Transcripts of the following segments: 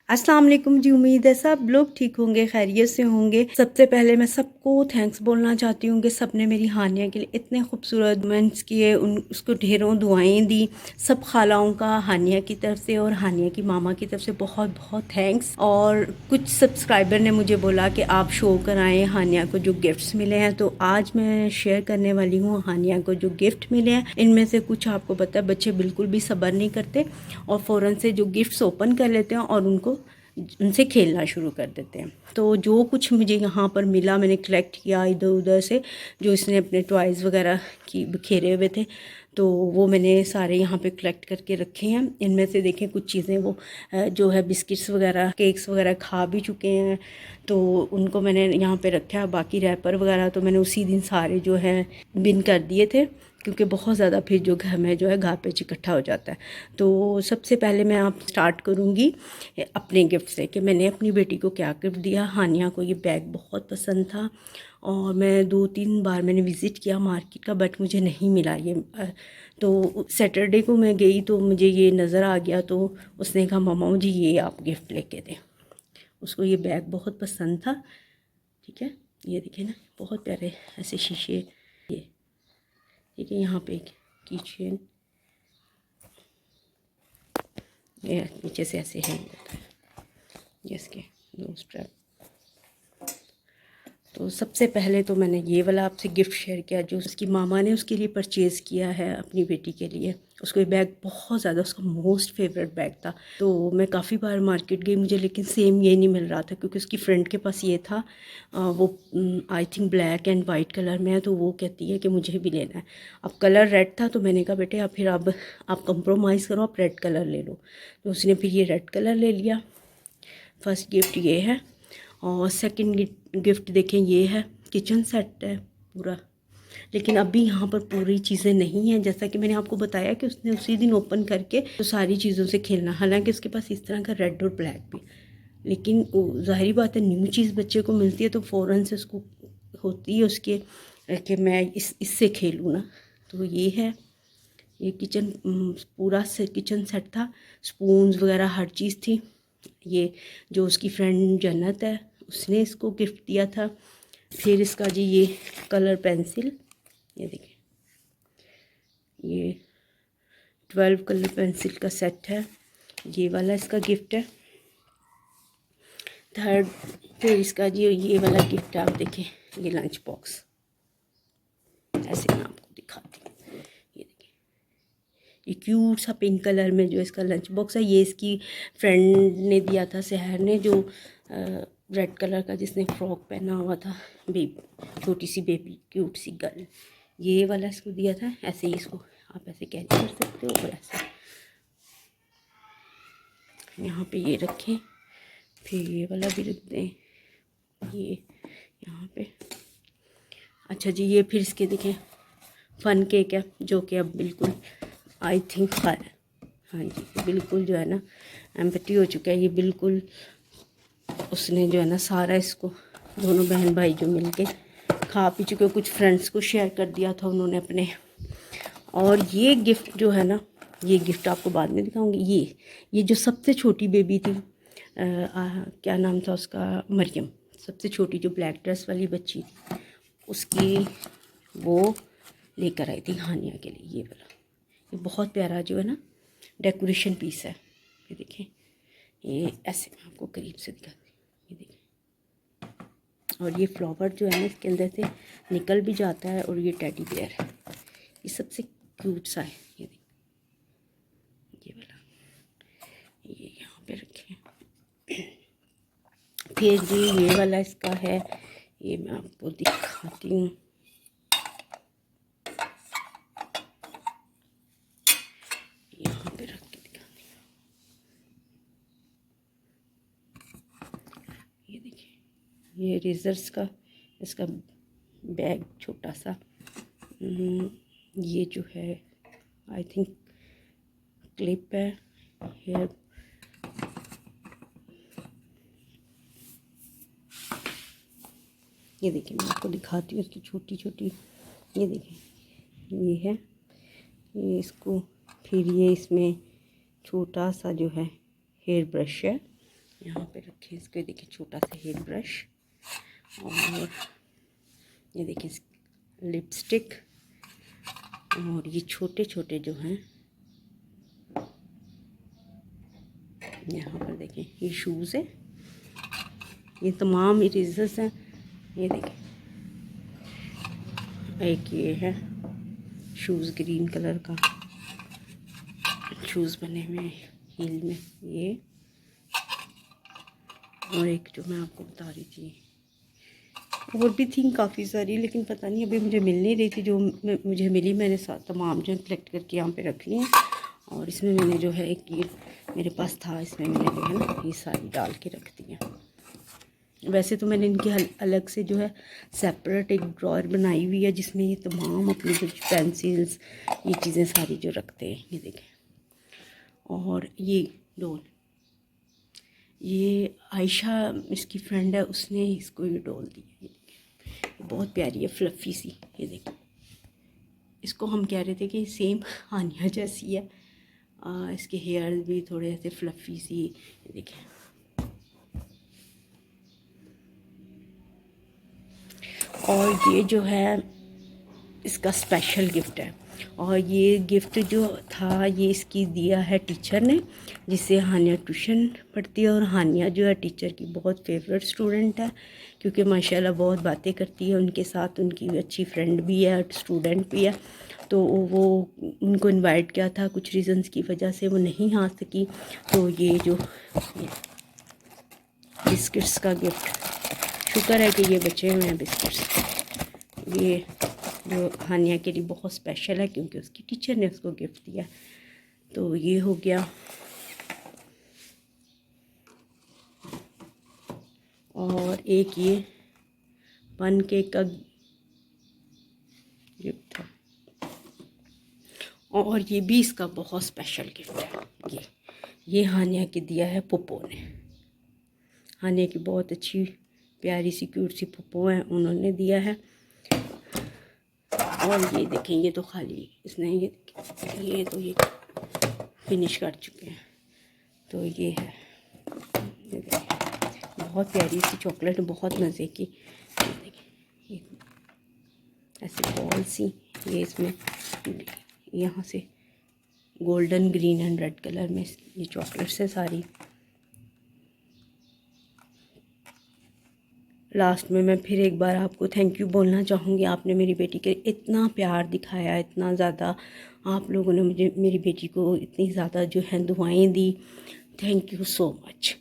अस्सलाम वालेकुम जी। उम्मीद है सब लोग ठीक होंगे, खैरियत से होंगे। सबसे पहले मैं सबको थैंक्स बोलना चाहती हूँ कि सब ने मेरी हानिया के लिए इतने खूबसूरत कमेंट्स किए, उसको ढेरों दुआएं दी। सब खालाओं का हानिया की तरफ से और हानिया की मामा की तरफ से बहुत बहुत थैंक्स। और कुछ सब्सक्राइबर ने मुझे बोला कि आप शो कराएँ हानिया को जो गिफ्ट्स मिले हैं, तो आज मैं शेयर करने वाली हूँ हानिया को जो गिफ्ट मिले हैं। इनमें से कुछ आपको पता है बच्चे बिल्कुल भी सब्र नहीं करते और फ़ौरन से जो गिफ्ट्स ओपन कर लेते हैं और उनसे खेलना शुरू कर देते हैं। तो जो कुछ मुझे यहाँ पर मिला मैंने कलेक्ट किया इधर उधर से, जो इसने अपने टॉयज़ वगैरह की बिखेरे हुए थे, तो वो मैंने सारे यहाँ पे कलेक्ट करके रखे हैं। इनमें से देखें कुछ चीज़ें वो जो है बिस्किट्स वगैरह केक्स वगैरह खा भी चुके हैं, तो उनको मैंने यहाँ पे रखा है। बाकी रैपर वगैरह तो मैंने उसी दिन सारे जो है बिन कर दिए थे, क्योंकि बहुत ज़्यादा फिर जो घर में जो है गार्बेज इकट्ठा हो जाता है। तो सबसे पहले मैं आप स्टार्ट करूँगी अपने गिफ्ट से कि मैंने अपनी बेटी को क्या गिफ्ट दिया। हानिया को ये बैग बहुत पसंद था और मैं 2-3 बार मैंने विज़िट किया मार्केट का, बट मुझे नहीं मिला ये। तो सैटरडे को मैं गई तो मुझे ये नज़र आ गया, तो उसने कहा मम्मा मुझे ये आप गिफ्ट लेके दें। उसको ये बैग बहुत पसंद था। ठीक है, ये देखिए ना, बहुत प्यारे ऐसे शीशे, ये ठीक है। यहाँ पे की चेन, ये नीचे से ऐसे हैंग होता है, ये इसके दो स्ट्रैप। तो सबसे पहले तो मैंने ये वाला आपसे गिफ्ट शेयर किया जो उसकी मामा ने उसके लिए परचेज़ किया है अपनी बेटी के लिए। उसको ये बैग बहुत ज़्यादा, उसका मोस्ट फेवरेट बैग था। तो मैं काफ़ी बार मार्केट गई मुझे, लेकिन सेम ये नहीं मिल रहा था, क्योंकि उसकी फ्रेंड के पास ये था। वो I think black and white colour में है, तो वो कहती है कि मुझे भी लेना है। अब कलर रेड था, तो मैंने कहा बेटे अब फिर अब आप कंप्रोमाइज़ करो, आप रेड कलर ले लो। तो उसने फिर ये रेड कलर ले लिया। फर्स्ट गिफ्ट ये है। और सेकंड गिफ्ट देखें, ये है किचन सेट है पूरा, लेकिन अभी यहाँ पर पूरी चीज़ें नहीं हैं। जैसा कि मैंने आपको बताया कि उसने उसी दिन ओपन करके तो सारी चीज़ों से खेलना, हालांकि उसके पास इस तरह का रेड और ब्लैक भी, लेकिन ज़ाहिर बात है न्यू चीज़ बच्चे को मिलती है तो फ़ौरन से उसको होती है उसके कि मैं इससे खेलूँ ना। तो ये है, ये किचन पूरा से किचन सेट था, स्पून्स वगैरह हर चीज़ थी। ये जो उसकी फ्रेंड जन्नत है उसने इसको गिफ्ट दिया था। फिर इसका जी ये कलर पेंसिल, ये देखिए, ये 12 कलर पेंसिल का सेट है, ये वाला इसका गिफ्ट है। थर्ड फिर इसका जी ये वाला गिफ्ट है, आप देखें ये लंच बॉक्स, ऐसे मैं आपको दिखाती हूँ। ये देखिए, ये क्यूट सा पिंक कलर में जो इसका लंच बॉक्स है, ये इसकी फ्रेंड ने दिया था, सहर ने, जो रेड कलर का जिसने फ्रॉक पहना हुआ था, बेबी छोटी सी बेबी क्यूट सी गर्ल, ये वाला इसको दिया था। ऐसे ही इसको आप ऐसे कैरी कर सकते हो और ऐसे यहाँ पे ये रखें। फिर ये वाला भी रख दें, ये यहाँ पे। अच्छा जी, ये फिर इसके देखें फन केक है, जो कि अब बिल्कुल आई थिंक हाँ जी बिल्कुल जो है ना एम्प्टी हो चुका है। ये बिल्कुल उसने जो है ना सारा इसको दोनों बहन भाई जो मिलके खा पी चुके, कुछ फ्रेंड्स को शेयर कर दिया था उन्होंने अपने। और ये गिफ्ट जो है ना, ये गिफ्ट आपको बाद में दिखाऊंगी। ये जो सबसे छोटी बेबी थी, क्या नाम था उसका, मरियम, सबसे छोटी जो ब्लैक ड्रेस वाली बच्ची थी, उसकी वो लेकर आई थी हानिया के लिए ये वाला। ये बहुत प्यारा जो है ना डेकोरेशन पीस है। ये देखें, ये ऐसे मैं आपको करीब से दिखाती हूँ। ये देखें, और ये फ्लावर जो है ना इसके अंदर से निकल भी जाता है। और ये टेडी बेयर है, ये सबसे क्यूट सा है। ये देखिए, ये वाला, ये यहाँ पे रखें। फिर जी ये वाला इसका है, ये मैं आपको दिखाती हूँ। यहाँ पे रख के दिखाती हूँ। ये देखिए, ये रेजर्स का इसका बैग छोटा सा, ये जो है आई थिंक क्लिप है, हेयर, ये देखिए मैं आपको दिखाती हूँ इसकी छोटी छोटी, ये देखिए ये है, ये इसको, फिर ये इसमें छोटा सा जो है हेयर ब्रश है, यहाँ पे रखे इसके, देखिए छोटा सा हेयर ब्रश, और ये देखिए लिपस्टिक, और ये छोटे छोटे जो हैं यहाँ पर देखिए ये शूज़ है, ये तमाम इरेजर्स हैं। ये देखिए एक ये है शूज़ ग्रीन कलर का, शूज़ बने हुए हील में ये, और एक जो मैं आपको बता रही थी, और भी थी काफ़ी सारी, लेकिन पता नहीं अभी मुझे मिल नहीं रही थी। जो मुझे मिली मैंने तमाम जो कलेक्ट करके यहाँ पे रख ली हैं। और इसमें मैंने जो है एक ये मेरे पास था, इसमें मैंने जो है ना ये सारी डाल के रख दी हैं। वैसे तो मैंने इनकी अलग से जो है सेपरेट एक ड्रॉअर बनाई हुई है, जिसमें ये तमाम अपनी जो पेंसिल्स ये चीज़ें सारी जो रखते हैं, ये देखें। और ये डॉल, ये आयशा इसकी फ्रेंड है, उसने इसको ये डॉल दी है। ये देखिए बहुत प्यारी है, फ्लफ़ी सी। ये देखिए इसको हम कह रहे थे कि सेम हानिया जैसी है, इसके हेयर भी थोड़े ऐसे फ्लफ़ी सी। ये देखिए और ये जो है इसका स्पेशल गिफ्ट है, और ये गिफ्ट जो था ये इसकी दिया है टीचर ने, जिससे हानिया ट्यूशन पढ़ती है। और हानिया जो है टीचर की बहुत फेवरेट स्टूडेंट है, क्योंकि माशाल्लाह बहुत बातें करती है उनके साथ, उनकी अच्छी फ्रेंड भी है, स्टूडेंट भी है। तो वो उनको इनवाइट किया था, कुछ रीज़न्स की वजह से वो नहीं आ सकी। तो ये जो बिस्किट्स का गिफ्ट, शुक्र है कि ये बचे हुए हैं बिस्किट्स, ये जो हानिया के लिए बहुत स्पेशल है, क्योंकि उसकी टीचर ने उसको गिफ्ट दिया। तो ये हो गया। और एक ये पन केक का गिफ्ट था, और ये भी इसका बहुत स्पेशल गिफ्ट है। ये हानिया के दिया है पुप्पो ने। हानिया की बहुत अच्छी प्यारी सी क्यूट सी पुप्पो है, उन्होंने दिया है। और ये देखें, ये तो खाली इसने ये तो ये फिनिश कर चुके हैं। तो ये है, ये देखें बहुत प्यारी सी चॉकलेट, बहुत मज़े की। ये देखें ये ऐसे बॉल सी, ये इसमें यहाँ से golden green and red colour में ये चॉकलेट्स है सारी। लास्ट में मैं फिर एक बार आपको थैंक यू बोलना चाहूँगी। आपने मेरी बेटी के इतना प्यार दिखाया, इतना ज़्यादा आप लोगों ने मुझे मेरी बेटी को इतनी ज़्यादा जो है दुआएं दी। Thank you so much.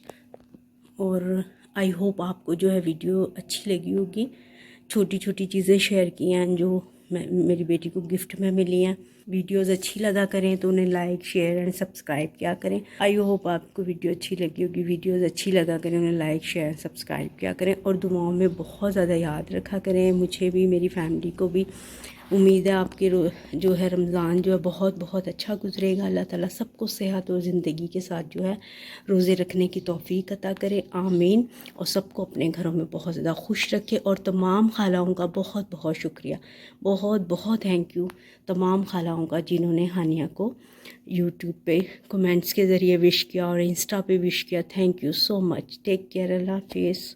और आई होप आपको जो है वीडियो अच्छी लगी होगी। छोटी छोटी चीज़ें शेयर की हैं जो मेरी बेटी को गिफ्ट में मिली हैं। वीडियोस अच्छी लगा करें तो उन्हें लाइक शेयर एंड सब्सक्राइब किया करें। आई होप आपको वीडियो अच्छी लगी होगी। वीडियोस अच्छी लगा करें, उन्हें लाइक शेयर सब्सक्राइब किया करें, और दुआओं में बहुत ज़्यादा याद रखा करें, मुझे भी मेरी फैमिली को भी। उम्मीद है आपके जो है रमज़ान जो है बहुत बहुत अच्छा गुजरेगा। अल्लाह ताला सबको सेहत और ज़िंदगी के साथ जो है रोज़े रखने की तौफ़ीक अता करे, आमीन। और सबको अपने घरों में बहुत ज़्यादा खुश रखे। और तमाम खालाओं का बहुत बहुत शुक्रिया, बहुत बहुत थैंक यू तमाम खालाओं का, जिन्होंने हानिया को यूट्यूब पे कमेंट्स के ज़रिए विश किया और इंस्टा पे विश किया। Thank you so much. Take care, अल्लाह हाफिज़।